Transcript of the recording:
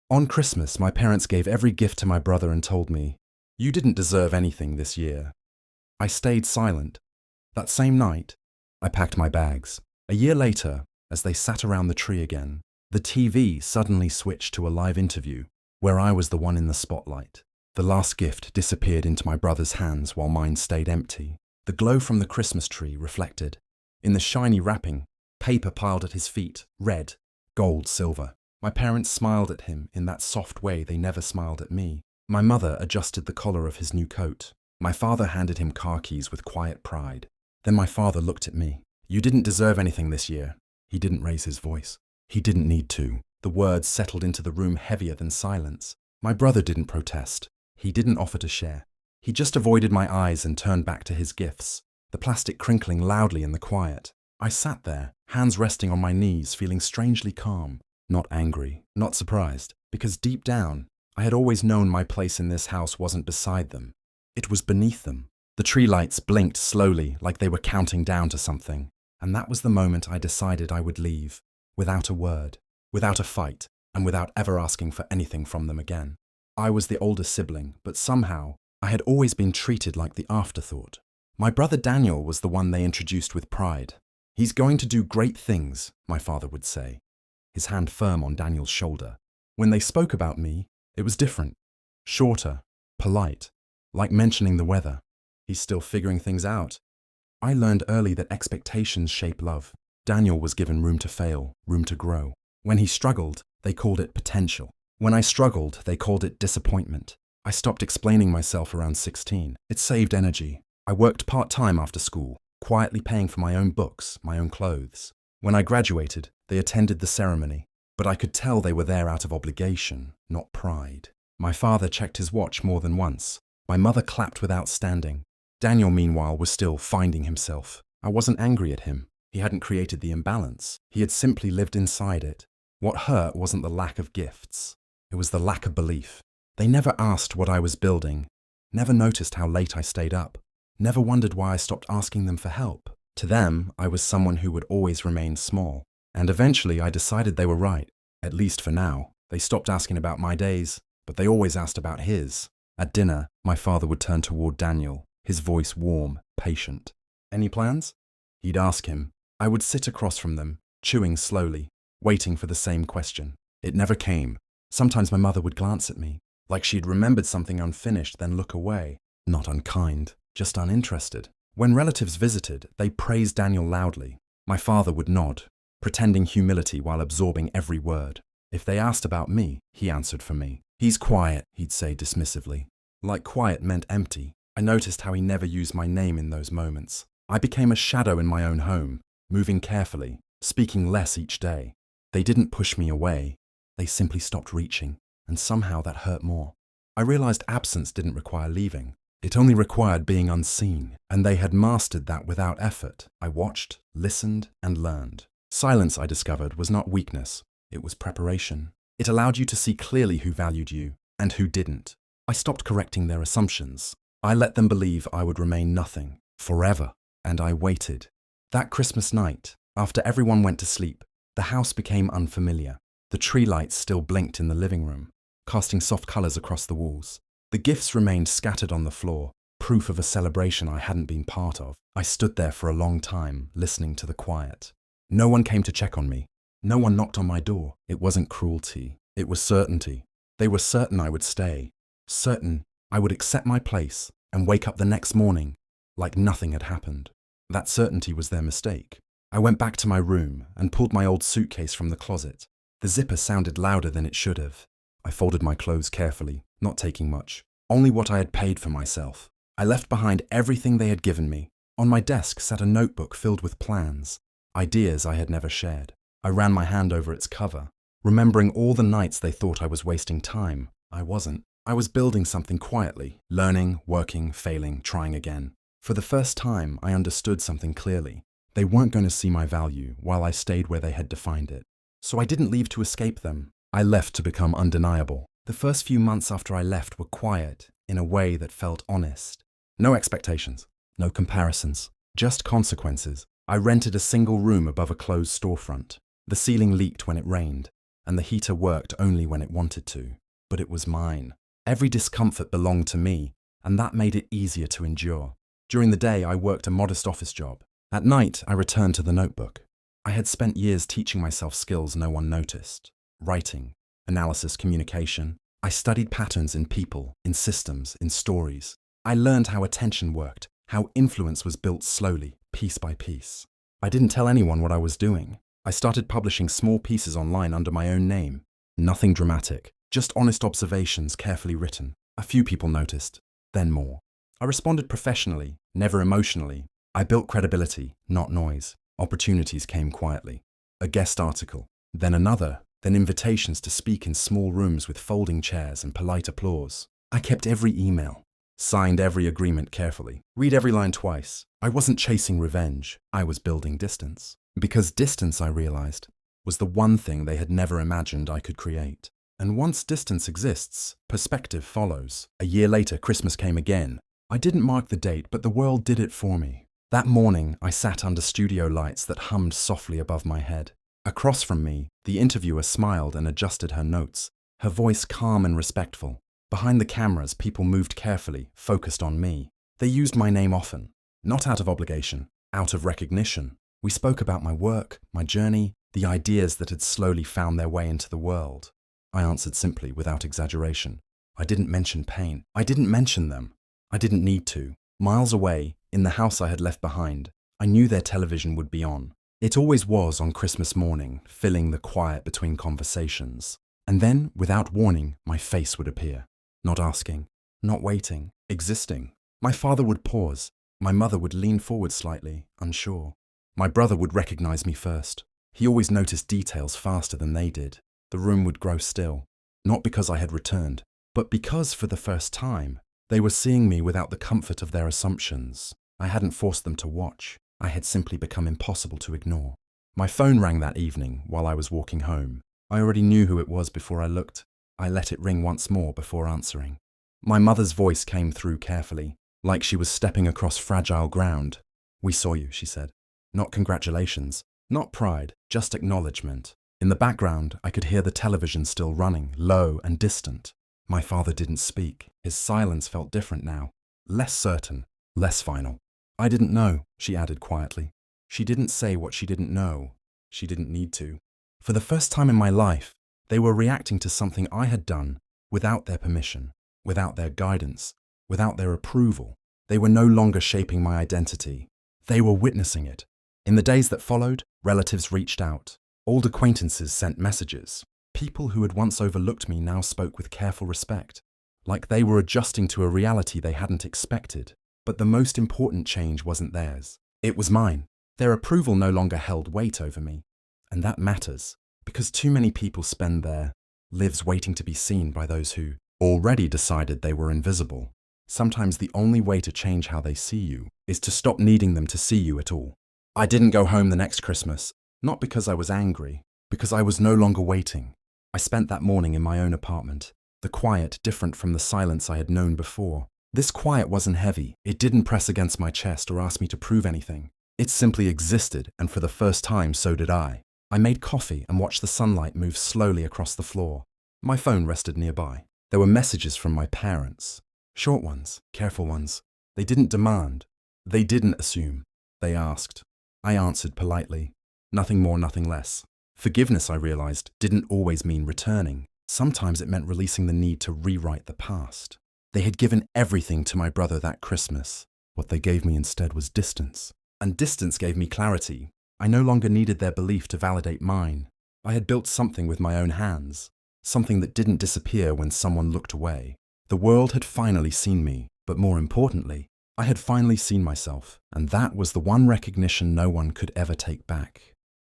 On Christmas, my parents gave every gift to my brother and told me, "You didn't deserve anything this year." I stayed silent. That same night, I packed my bags. A year later, as they sat around the tree again, the TV suddenly switched to a live interview, where I was the one in the spotlight. The last gift disappeared into my brother's hands while mine stayed empty. The glow from the Christmas tree reflected. In the shiny wrapping, paper piled at his feet, red, gold, silver. My parents smiled at him in that soft way they never smiled at me. My mother adjusted the collar of his new coat. My father handed him car keys with quiet pride. Then my father looked at me. "You didn't deserve anything this year." He didn't raise his voice. He didn't need to. The words settled into the room heavier than silence. My brother didn't protest. He didn't offer to share. He just avoided my eyes and turned back to his gifts, the plastic crinkling loudly in the quiet. I sat there, hands resting on my knees, feeling strangely calm. Not angry, not surprised, because deep down, I had always known my place in this house wasn't beside them. It was beneath them. The tree lights blinked slowly, like they were counting down to something. And that was the moment I decided I would leave, without a word, without a fight, and without ever asking for anything from them again. I was the older sibling, but somehow, I had always been treated like the afterthought. My brother Daniel was the one they introduced with pride. "He's going to do great things," my father would say, his hand firm on Daniel's shoulder. When they spoke about me, it was different. Shorter, polite, like mentioning the weather. "He's still figuring things out." I learned early that expectations shape love. Daniel was given room to fail, room to grow. When he struggled, they called it potential. When I struggled, they called it disappointment. I stopped explaining myself around 16. It saved energy. I worked part-time after school, quietly paying for my own books, my own clothes. When I graduated, they attended the ceremony, but I could tell they were there out of obligation, not pride. My father checked his watch more than once. My mother clapped without standing. Daniel, meanwhile, was still finding himself. I wasn't angry at him. He hadn't created the imbalance. He had simply lived inside it. What hurt wasn't the lack of gifts. It was the lack of belief. They never asked what I was building, never noticed how late I stayed up, never wondered why I stopped asking them for help. To them, I was someone who would always remain small. And eventually I decided they were right, at least for now. They stopped asking about my days, but they always asked about his. At dinner, my father would turn toward Daniel, his voice warm, patient. "Any plans?" He'd ask him. I would sit across from them, chewing slowly, waiting for the same question. It never came. Sometimes my mother would glance at me, like she'd remembered something unfinished, then look away. Not unkind, just uninterested. When relatives visited, they praised Daniel loudly. My father would nod, pretending humility while absorbing every word. If they asked about me, he answered for me. "He's quiet," he'd say dismissively. Like quiet meant empty. I noticed how he never used my name in those moments. I became a shadow in my own home, moving carefully, speaking less each day. They didn't push me away. They simply stopped reaching, and somehow that hurt more. I realized absence didn't require leaving. It only required being unseen, and they had mastered that without effort. I watched, listened, and learned. Silence, I discovered, was not weakness. It was preparation. It allowed you to see clearly who valued you, and who didn't. I stopped correcting their assumptions. I let them believe I would remain nothing, forever, and I waited. That Christmas night, after everyone went to sleep, the house became unfamiliar. The tree lights still blinked in the living room, casting soft colors across the walls. The gifts remained scattered on the floor, proof of a celebration I hadn't been part of. I stood there for a long time, listening to the quiet. No one came to check on me. No one knocked on my door. It wasn't cruelty. It was certainty. They were certain I would stay. Certain I would accept my place and wake up the next morning like nothing had happened. That certainty was their mistake. I went back to my room and pulled my old suitcase from the closet. The zipper sounded louder than it should have. I folded my clothes carefully, not taking much, only what I had paid for myself. I left behind everything they had given me. On my desk sat a notebook filled with plans, ideas I had never shared. I ran my hand over its cover, remembering all the nights they thought I was wasting time. I wasn't. I was building something quietly, learning, working, failing, trying again. For the first time, I understood something clearly. They weren't going to see my value while I stayed where they had defined it. So I didn't leave to escape them. I left to become undeniable. The first few months after I left were quiet, in a way that felt honest. No expectations, no comparisons, just consequences. I rented a single room above a closed storefront. The ceiling leaked when it rained. and the heater worked only when it wanted to. But it was mine. Every discomfort belonged to me, and that made it easier to endure. During the day, I worked a modest office job. At night, I returned to the notebook. I had spent years teaching myself skills no one noticed. Writing, analysis, communication. I studied patterns in people, in systems, in stories. I learned how attention worked, how influence was built slowly, piece by piece. I didn't tell anyone what I was doing. I started publishing small pieces online under my own name. Nothing dramatic, just honest observations carefully written. A few people noticed, then more. I responded professionally, never emotionally. I built credibility, not noise. Opportunities came quietly. A guest article, then another, then invitations to speak in small rooms with folding chairs and polite applause. I kept every email, signed every agreement carefully, read every line twice. I wasn't chasing revenge, I was building distance. Because distance, I realized, was the one thing they had never imagined I could create. And once distance exists, perspective follows. A year later, Christmas came again. I didn't mark the date, but the world did it for me. That morning, I sat under studio lights that hummed softly above my head. Across from me, the interviewer smiled and adjusted her notes, her voice calm and respectful. Behind the cameras, people moved carefully, focused on me. They used my name often, not out of obligation, out of recognition. We spoke about my work, my journey, the ideas that had slowly found their way into the world. I answered simply, without exaggeration. I didn't mention pain. I didn't mention them. I didn't need to. Miles away, in the house I had left behind, I knew their television would be on. It always was on Christmas morning, filling the quiet between conversations. And then, without warning, my face would appear. Not asking, not waiting, existing. My father would pause. My mother would lean forward slightly, unsure. My brother would recognize me first. He always noticed details faster than they did. The room would grow still, not because I had returned, but because, for the first time, they were seeing me without the comfort of their assumptions. I hadn't forced them to watch. I had simply become impossible to ignore. My phone rang that evening while I was walking home. I already knew who it was before I looked. I let it ring once more before answering. My mother's voice came through carefully, like she was stepping across fragile ground. "We saw you," she said. Not congratulations, not pride, just acknowledgement. In the background, I could hear the television still running, low and distant. My father didn't speak. His silence felt different now. Less certain, less final. "I didn't know," she added quietly. She didn't say what she didn't know. She didn't need to. For the first time in my life, they were reacting to something I had done without their permission, without their guidance, without their approval. They were no longer shaping my identity. They were witnessing it. In the days that followed, relatives reached out. Old acquaintances sent messages. People who had once overlooked me now spoke with careful respect, like they were adjusting to a reality they hadn't expected. But the most important change wasn't theirs. It was mine. Their approval no longer held weight over me. And that matters, because too many people spend their lives waiting to be seen by those who already decided they were invisible. Sometimes the only way to change how they see you is to stop needing them to see you at all. I didn't go home the next Christmas, not because I was angry, because I was no longer waiting. I spent that morning in my own apartment, the quiet different from the silence I had known before. This quiet wasn't heavy. It didn't press against my chest or ask me to prove anything. It simply existed, and for the first time, so did I. I made coffee and watched the sunlight move slowly across the floor. My phone rested nearby. There were messages from my parents. Short ones, careful ones. They didn't demand. They didn't assume. They asked. I answered politely. Nothing more, nothing less. Forgiveness, I realized, didn't always mean returning. Sometimes it meant releasing the need to rewrite the past. They had given everything to my brother that Christmas. What they gave me instead was distance. And distance gave me clarity. I no longer needed their belief to validate mine. I had built something with my own hands, something that didn't disappear when someone looked away. The world had finally seen me, but more importantly, I had finally seen myself, and that was the one recognition no one could ever take back.